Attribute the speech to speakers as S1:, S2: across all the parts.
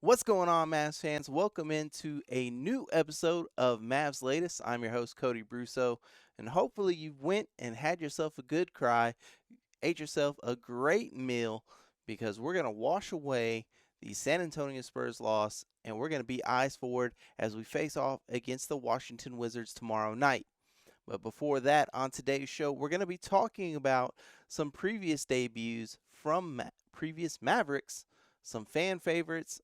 S1: What's going on, Mavs fans? Welcome into a new episode of Mavs Latest. I'm your host, Cody Brusso, and hopefully you went and had yourself a good cry, ate yourself a great meal, because we're going to wash away the San Antonio Spurs loss, and we're going to be eyes forward as we face off against the Washington Wizards tomorrow night. But before that, on today's show, we're going to be talking about some previous debuts from previous Mavericks, some fan favorites,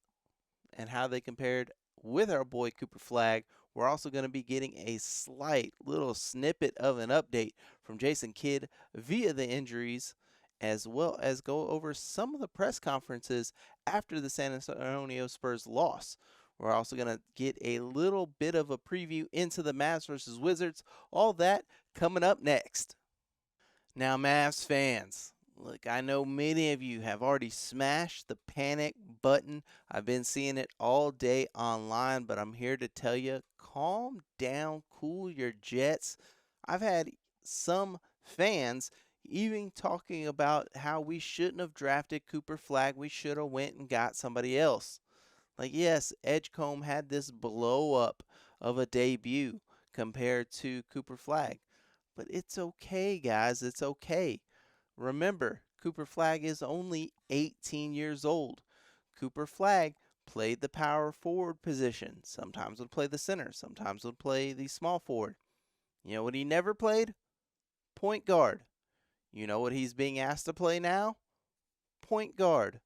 S1: and how they compared with our boy Cooper Flag. We're also going to be getting a slight little snippet of an update from Jason Kidd via the injuries, as well as go over some of the press conferences after the San Antonio Spurs loss. We're also going to get a little bit of a preview into the Mavs versus Wizards. All that coming up next. Now, Mavs fans, look, I know many of you have already smashed the panic button. I've been seeing it all day online, but I'm here to tell you calm down, cool your jets. I've had some fans even talking about how we shouldn't have drafted Cooper Flag. We should have went and got somebody else. Like, yes, Edgecombe had this blow up of a debut compared to Cooper Flag. But it's okay, guys. It's okay. Remember, Cooper Flag is only 18 years old. Cooper Flag played the power forward position. Sometimes would play the center. Sometimes would play the small forward. You know what he never played? Point guard. You know what he's being asked to play now? Point guard.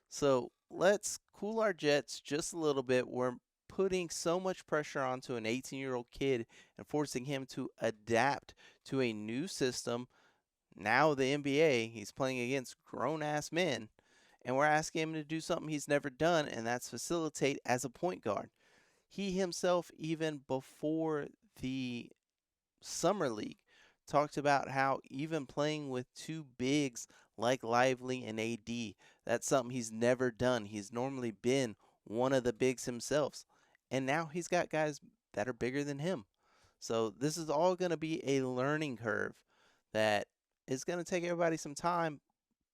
S1: So let's cool our jets just a little bit. We're putting so much pressure onto an 18-year-old kid and forcing him to adapt to a new system. Now the NBA, he's playing against grown-ass men, and we're asking him to do something he's never done, and that's facilitate as a point guard. He himself, even before the summer league, talked about how even playing with two bigs like Lively and AD, that's something he's never done. He's normally been one of the bigs himself. And now he's got guys that are bigger than him. So this is all going to be a learning curve that is going to take everybody some time,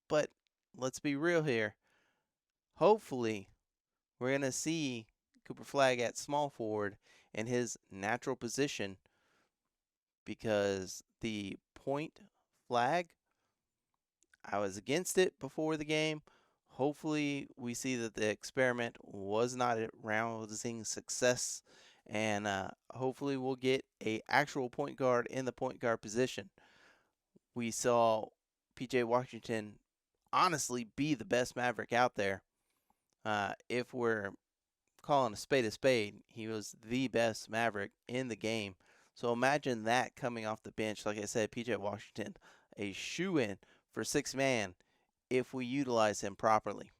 S1: but let's be real here. Hopefully, we're going to see Cooper Flag at small forward in his natural position, because the point flag, I was against it before the game. Hopefully, we see that the experiment was not a rousing success, and hopefully, we'll get a actual point guard in the point guard position. We saw PJ Washington honestly be the best Maverick out there. If we're calling a spade, he was the best Maverick in the game. So imagine that coming off the bench. Like I said, PJ Washington, a shoe in for six man if we utilize him properly.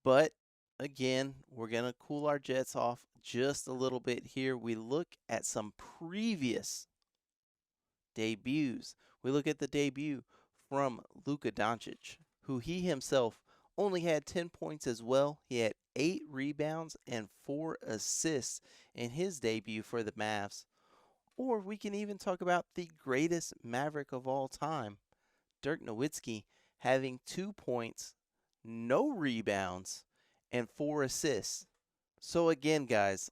S1: But again, we're going to cool our jets off just a little bit here. We look at some previous debuts. We look at the debut from Luka Doncic, who he himself only had 10 points as well. He had 8 rebounds and 4 assists in his debut for the Mavs. Or we can even talk about the greatest Maverick of all time, Dirk Nowitzki, having 2 points, no rebounds, and 4 assists. So again, guys,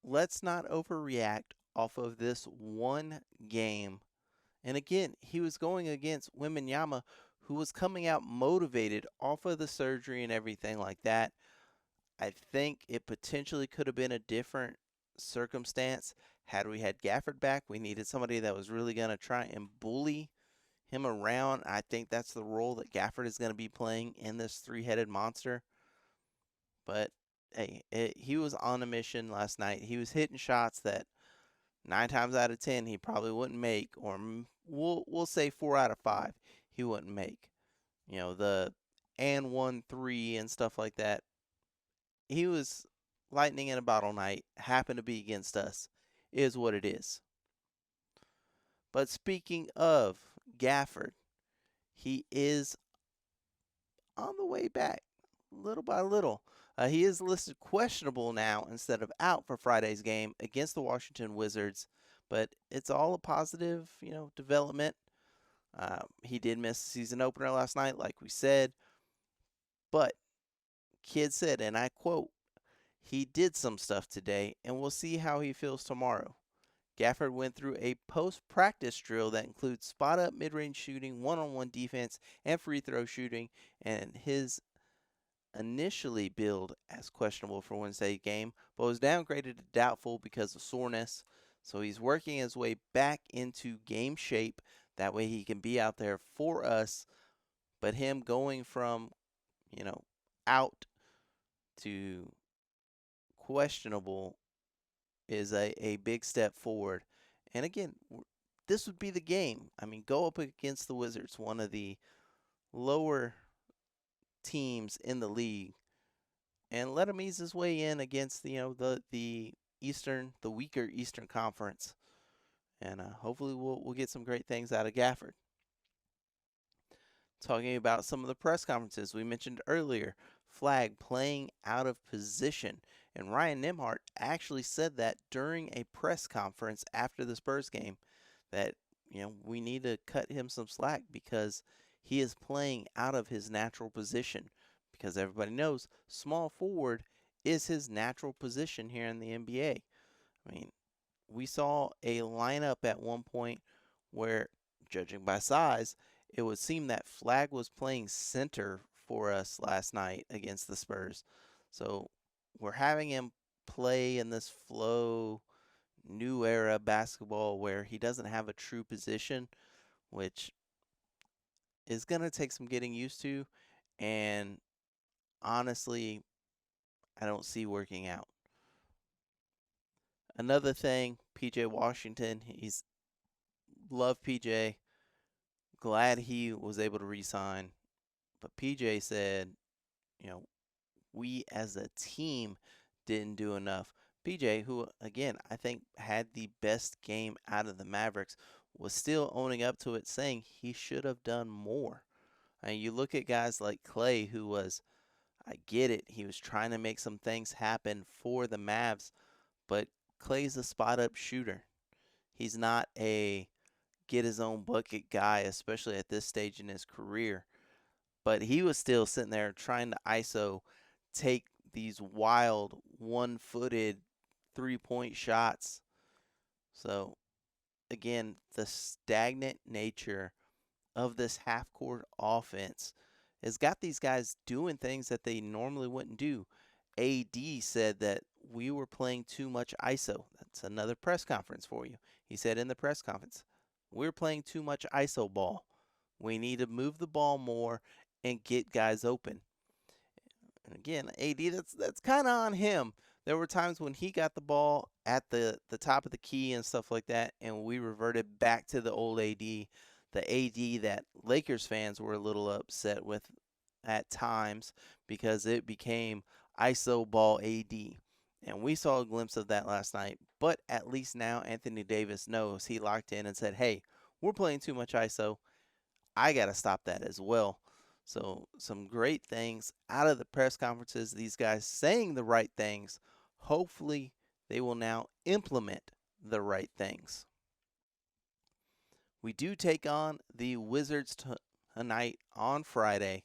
S1: let's not overreact off of this one game. And again, he was going against Wembanyama, who was coming out motivated off of the surgery and everything like that. I think it potentially could have been a different circumstance had we had Gafford back. We needed somebody that was really going to try and bully him around. I think that's the role that Gafford is going to be playing in this three-headed monster. But hey, he was on a mission last night. He was hitting shots that 9 times out of 10 he probably wouldn't make, or we'll say 4 out of 5 he wouldn't make. You know, the and 1 3 and stuff like that. He was lightning in a bottle night. Happened to be against us. Is what it is. But speaking of Gafford, he is on the way back, little by little. He is listed questionable now instead of out for Friday's game against the Washington Wizards, but it's all a positive, development. He did miss the season opener last night, like we said, but Kid said, and I quote, "He did some stuff today, and we'll see how he feels tomorrow." Gafford went through a post-practice drill that includes spot-up mid-range shooting, one-on-one defense, and free throw shooting, and his initially billed as questionable for Wednesday's game, but was downgraded to doubtful because of soreness. So he's working his way back into game shape. That way he can be out there for us. But him going from, out to questionable is a big step forward. And again, this would be the game. I mean, go up against the Wizards, one of the lower teams in the league, and let him ease his way in against the weaker Eastern Conference, and hopefully we'll get some great things out of Gafford. Talking about some of the press conferences we mentioned earlier, Flag playing out of position, and Ryan Nembhard actually said that during a press conference after the Spurs game that we need to cut him some slack because he is playing out of his natural position, because everybody knows small forward is his natural position here in the NBA. I mean, we saw a lineup at one point where, judging by size, it would seem that Flag was playing center for us last night against the Spurs. So we're having him play in this flow, new era basketball where he doesn't have a true position, which is going to take some getting used to. And honestly, I don't see working out. Another thing, PJ Washington, he's loved PJ, glad he was able to resign. But PJ said, you know, we as a team didn't do enough. PJ, who again I think had the best game out of the Mavericks, was still owning up to it, saying he should have done more. I mean, you look at guys like Clay, who was, I get it, he was trying to make some things happen for the Mavs, but Clay's a spot up shooter. He's not a get his own bucket guy, especially at this stage in his career. But he was still sitting there trying to ISO, take these wild, one footed 3-point shots. So, again, the stagnant nature of this half court offense has got these guys doing things that they normally wouldn't do. AD said that we were playing too much ISO. That's another press conference for you. He said in the press conference, we're playing too much ISO ball. We need to move the ball more and get guys open. And again, AD, that's kind of on him. There were times when he got the ball at the top of the key and stuff like that, and we reverted back to the old AD, the AD that Lakers fans were a little upset with at times because it became ISO ball AD. And we saw a glimpse of that last night, but at least now Anthony Davis knows. He locked in and said, hey, we're playing too much ISO. I got to stop that as well. So some great things out of the press conferences, these guys saying the right things. Hopefully they will now implement the right things. We do take on the Wizards tonight on Friday,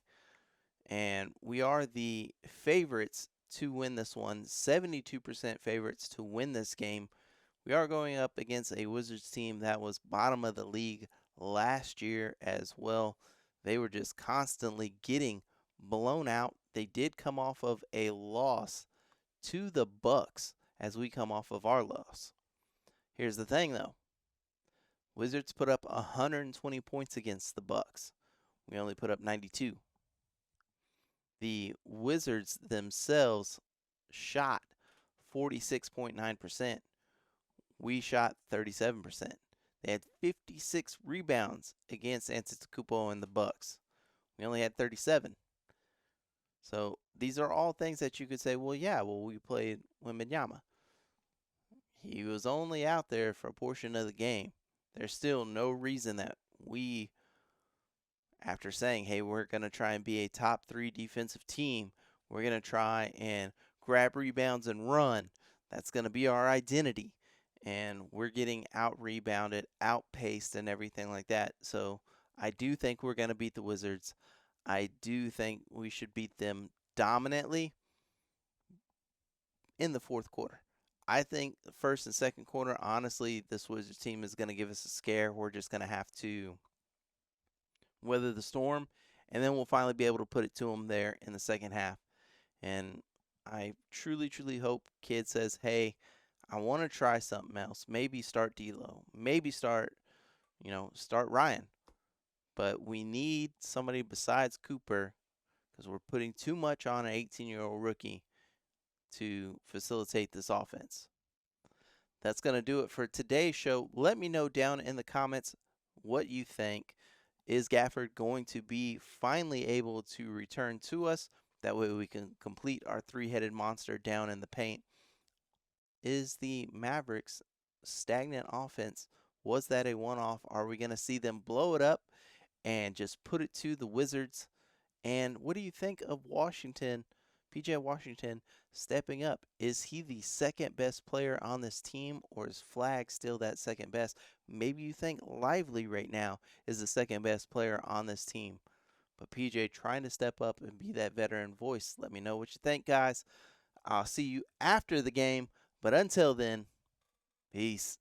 S1: and we are the favorites to win this one, 72% favorites to win this game. We are going up against a Wizards team that was bottom of the league last year as well. They were just constantly getting blown out. They did come off of a loss to the Bucks as we come off of our loss. Here's the thing though. Wizards put up 120 points against the Bucks. We only put up 92. The Wizards themselves shot 46.9%. We shot 37%. They had 56 rebounds against Antetokounmpo and the Bucks. We only had 37. So these are all things that you could say, well, we played Wembanyama. He was only out there for a portion of the game. There's still no reason that we, after saying, hey, we're going to try and be a top 3 defensive team, we're going to try and grab rebounds and run. That's going to be our identity. And we're getting out-rebounded, outpaced, and everything like that. So I do think we're going to beat the Wizards. I do think we should beat them dominantly in the fourth quarter. I think the first and second quarter, honestly, this Wizards team is going to give us a scare. We're just going to have to weather the storm, and then we'll finally be able to put it to them there in the second half. And I truly, truly hope Kid says, hey, I want to try something else. Maybe start D'Lo. Maybe start Ryan. But we need somebody besides Cooper because we're putting too much on an 18-year-old rookie to facilitate this offense. That's going to do it for today's show. Let me know down in the comments what you think. Is Gafford going to be finally able to return to us? That way we can complete our three-headed monster down in the paint. Is the Mavericks stagnant offense, was that a one-off? Are we going to see them blow it up and just put it to the Wizards? And what do you think of Washington, PJ Washington, stepping up? Is he the second best player on this team, or is Flag still that second best? Maybe you think Lively right now is the second best player on this team. But PJ trying to step up and be that veteran voice. Let me know what you think, guys. I'll see you after the game. But until then, peace.